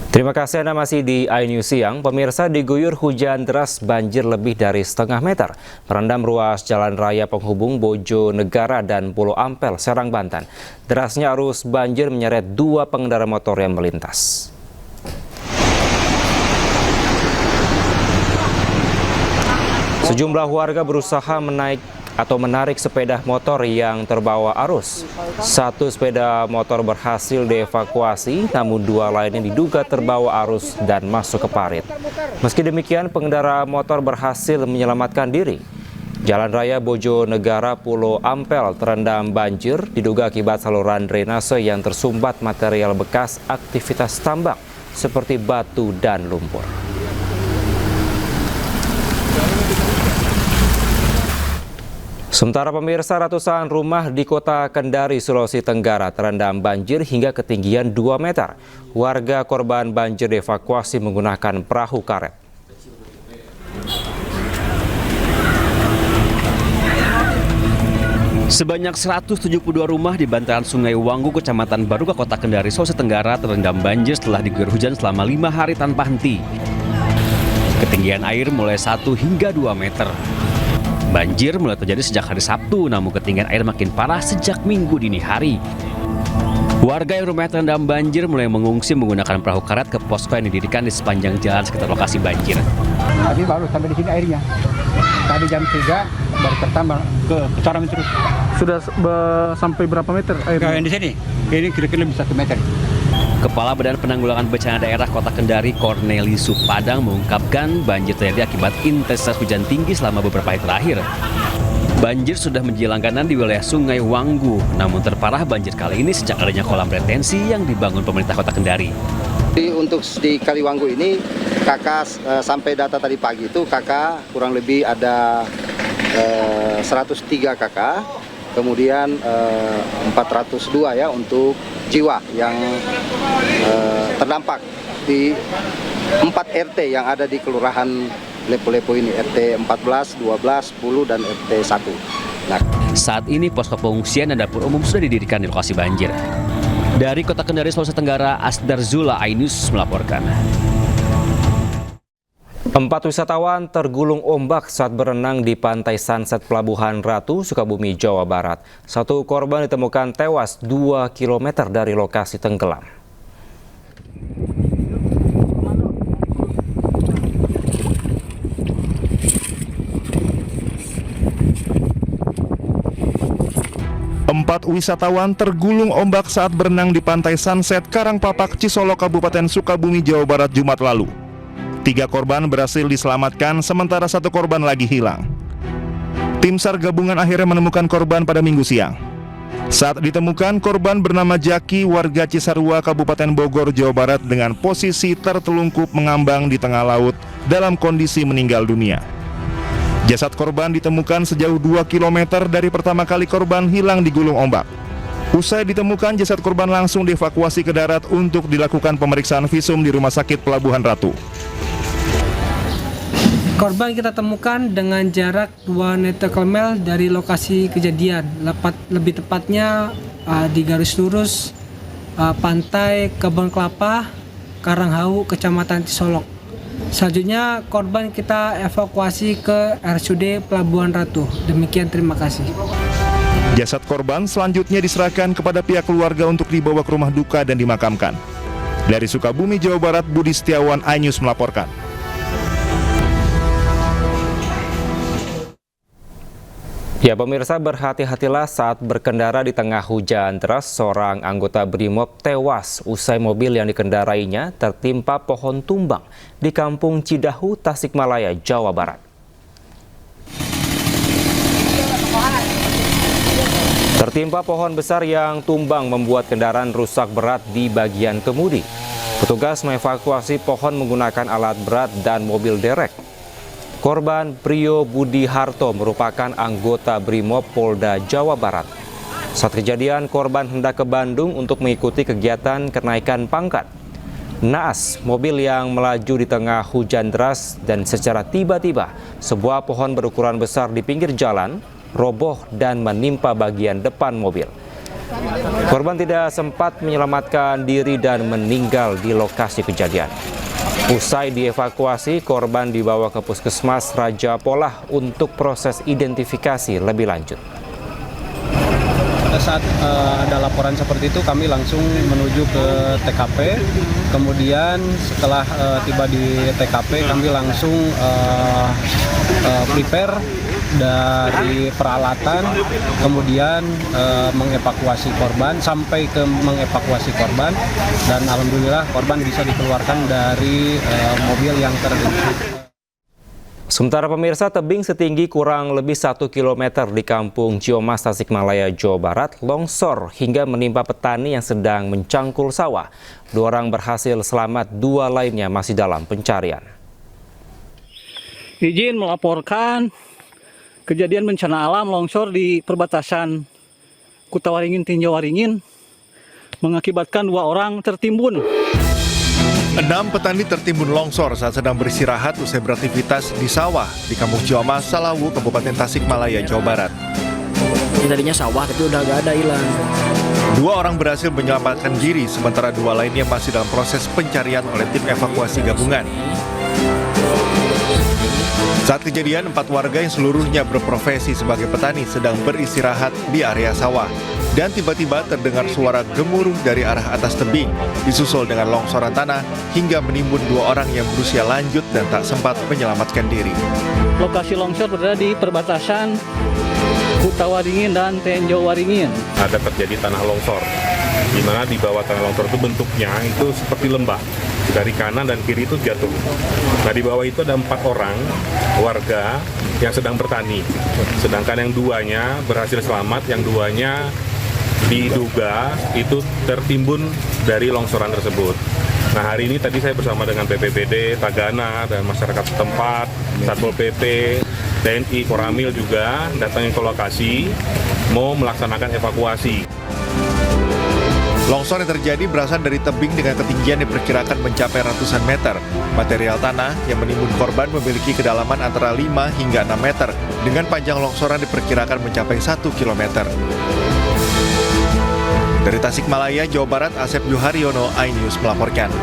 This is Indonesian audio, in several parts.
Terima kasih Anda masih di iNews Siang. Pemirsa, diguyur hujan deras, banjir lebih dari setengah meter merendam ruas jalan raya penghubung Bojonegara dan Pulau Ampel, Serang, Banten. Derasnya arus banjir menyeret dua pengendara motor yang melintas. Sejumlah warga berusaha menarik sepeda motor yang terbawa arus. Satu sepeda motor berhasil dievakuasi, namun dua lainnya diduga terbawa arus dan masuk ke parit. Meski demikian, pengendara motor berhasil menyelamatkan diri. Jalan Raya Bojonegara Pulau Ampel terendam banjir, diduga akibat saluran drainase yang tersumbat material bekas aktivitas tambang seperti batu dan lumpur. Sementara pemirsa, ratusan rumah di kota Kendari, Sulawesi Tenggara terendam banjir hingga ketinggian 2 meter. Warga korban banjir dievakuasi menggunakan perahu karet. Sebanyak 172 rumah di bantaran Sungai Wanggu, Kecamatan Baruga, Kota Kendari, Sulawesi Tenggara terendam banjir setelah diguyur hujan selama 5 hari tanpa henti. Ketinggian air mulai 1 hingga 2 meter. Banjir mulai terjadi sejak hari Sabtu, namun ketinggian air makin parah sejak Minggu dini hari. Warga yang rumahnya terendam banjir mulai mengungsi menggunakan perahu karet ke posko yang didirikan di sepanjang jalan sekitar lokasi banjir. Tadi baru sampai di sini airnya. Tadi jam 3 baru bertambah ke putaran terus. Sudah sampai berapa meter airnya? Yang di sini, ini kira-kira lebih 1 meter. Kepala Badan Penanggulangan Bencana Daerah Kota Kendari, Cornelius Supadang, mengungkapkan banjir terjadi akibat intensitas hujan tinggi selama beberapa hari terakhir. Banjir sudah menjadi langganan di wilayah Sungai Wanggu, namun terparah banjir kali ini sejak adanya kolam retensi yang dibangun pemerintah Kota Kendari. Untuk di Kaliwanggu ini, kakak sampai data tadi pagi itu kakak kurang lebih ada 103 kakak, kemudian 402 ya untuk jiwa yang terdampak di 4 RT yang ada di Kelurahan Lepo-Lepo ini, RT 14, 12, 10, dan RT 1. Nah, saat ini posko pengungsian dan dapur umum sudah didirikan di lokasi banjir. Dari Kota Kendari, Sulawesi Tenggara, Asdar Zula, iNews melaporkan. 4 wisatawan tergulung ombak saat berenang di pantai Sunset Pelabuhan Ratu, Sukabumi, Jawa Barat. Satu korban ditemukan tewas 2 km dari lokasi tenggelam. Empat wisatawan tergulung ombak saat berenang di pantai Sunset Karangpapak, Cisolok, Kabupaten Sukabumi, Jawa Barat, Jumat lalu. 3 korban berhasil diselamatkan, sementara 1 korban lagi hilang. Tim SAR gabungan akhirnya menemukan korban pada Minggu siang. Saat ditemukan, korban bernama Jaki, warga Cisarua, Kabupaten Bogor, Jawa Barat, dengan posisi tertelungkup mengambang di tengah laut dalam kondisi meninggal dunia. Jasad korban ditemukan sejauh 2 km dari pertama kali korban hilang di gulung ombak. Usai ditemukan, jasad korban langsung dievakuasi ke darat untuk dilakukan pemeriksaan visum di Rumah Sakit Pelabuhan Ratu. Korban kita temukan dengan jarak 2 nautical mile dari lokasi kejadian, lebih tepatnya di garis lurus pantai Kebon Kelapa, Karanghau, Kecamatan Cisolok. Selanjutnya korban kita evakuasi ke RSUD Pelabuhan Ratu. Demikian, terima kasih. Jasad korban selanjutnya diserahkan kepada pihak keluarga untuk dibawa ke rumah duka dan dimakamkan. Dari Sukabumi, Jawa Barat, Budi Setiawan, iNews melaporkan. Ya pemirsa, berhati-hatilah saat berkendara di tengah hujan deras. Seorang anggota BRIMOB tewas usai mobil yang dikendarainya tertimpa pohon tumbang di Kampung Cidahu, Tasikmalaya, Jawa Barat. Tertimpa pohon besar yang tumbang membuat kendaraan rusak berat di bagian kemudi. Petugas mengevakuasi pohon menggunakan alat berat dan mobil derek. Korban Prio Budi Harto merupakan anggota BRIMOB Polda Jawa Barat. Saat kejadian, korban hendak ke Bandung untuk mengikuti kegiatan kenaikan pangkat. Naas, mobil yang melaju di tengah hujan deras dan secara tiba-tiba sebuah pohon berukuran besar di pinggir jalan roboh dan menimpa bagian depan mobil. Korban tidak sempat menyelamatkan diri dan meninggal di lokasi kejadian. Usai dievakuasi, korban dibawa ke Puskesmas Raja Polah untuk proses identifikasi lebih lanjut. Pada saat ada laporan seperti itu, kami langsung menuju ke TKP. Kemudian setelah tiba di TKP, kami langsung prepare dari peralatan, kemudian mengevakuasi korban, sampai ke mengevakuasi korban, dan alhamdulillah korban bisa dikeluarkan dari mobil yang terlilit. Sementara pemirsa, tebing setinggi kurang lebih 1 km di Kampung Ciomas, Tasikmalaya, Jawa Barat longsor hingga menimpa petani yang sedang mencangkul sawah. 2 orang berhasil selamat, 2 lainnya masih dalam pencarian. Izin melaporkan kejadian bencana alam longsor di perbatasan Kutawaringin, Tinjau Waringin mengakibatkan 2 orang tertimbun. 6 petani tertimbun longsor saat sedang beristirahat usai beraktivitas di sawah di Kampung Ciomas, Salawu, Kabupaten Tasikmalaya, Jawa Barat. Ini tadinya sawah tapi udah gak ada, hilang. 2 orang berhasil menyelamatkan diri, sementara 2 lainnya masih dalam proses pencarian oleh tim evakuasi gabungan. Saat kejadian, 4 warga yang seluruhnya berprofesi sebagai petani sedang beristirahat di area sawah. Dan tiba-tiba terdengar suara gemuruh dari arah atas tebing, disusul dengan longsoran tanah hingga menimbun 2 orang yang berusia lanjut dan tak sempat menyelamatkan diri. Lokasi longsor berada di perbatasan Kutawaringin dan Tinjau Waringin. Ada terjadi tanah longsor, di mana di bawah tanah longsor itu bentuknya itu seperti lembah. Dari kanan dan kiri itu jatuh. Nah, di bawah itu ada 4 orang warga yang sedang bertani. Sedangkan yang 2-nya berhasil selamat, yang 2-nya diduga itu tertimbun dari longsoran tersebut. Nah, hari ini tadi saya bersama dengan BPBD, Tagana, dan masyarakat setempat, Satpol PP, TNI, Koramil juga datang ke lokasi mau melaksanakan evakuasi. Longsor yang terjadi berasal dari tebing dengan ketinggian diperkirakan mencapai ratusan meter. Material tanah yang menimbun korban memiliki kedalaman antara 5 hingga 6 meter, dengan panjang longsoran diperkirakan mencapai 1 km. Dari Tasikmalaya, Jawa Barat, Asep Yuharyono, iNews melaporkan.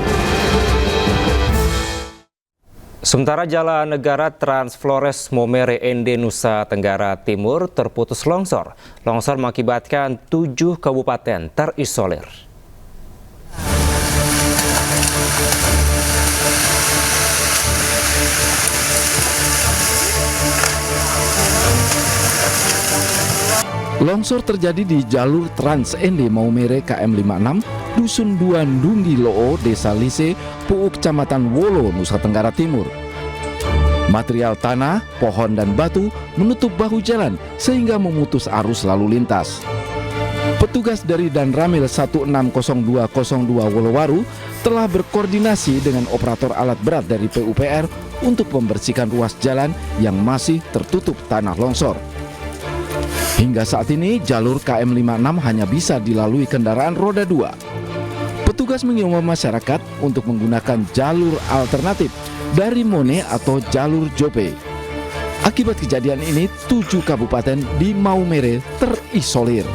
Sementara jalan negara Trans Flores Momere Ende, Nusa Tenggara Timur terputus longsor. Longsor mengakibatkan 7 kabupaten terisolir. Longsor terjadi di jalur Trans Ende Maumere KM 56, Dusun Duan Dunggi Loo, Desa Lise, Puuk, Kecamatan Wolo, Nusa Tenggara Timur. Material tanah, pohon, dan batu menutup bahu jalan sehingga memutus arus lalu lintas. Petugas dari Danramil 160202 Wolowaru telah berkoordinasi dengan operator alat berat dari PUPR untuk membersihkan ruas jalan yang masih tertutup tanah longsor. Hingga saat ini, jalur KM 56 hanya bisa dilalui kendaraan roda 2. Petugas mengimbau masyarakat untuk menggunakan jalur alternatif dari Mone atau jalur Jope. Akibat kejadian ini, 7 kabupaten di Maumere terisolir.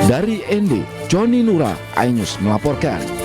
Dari Ende, Joni Nura, iNews melaporkan.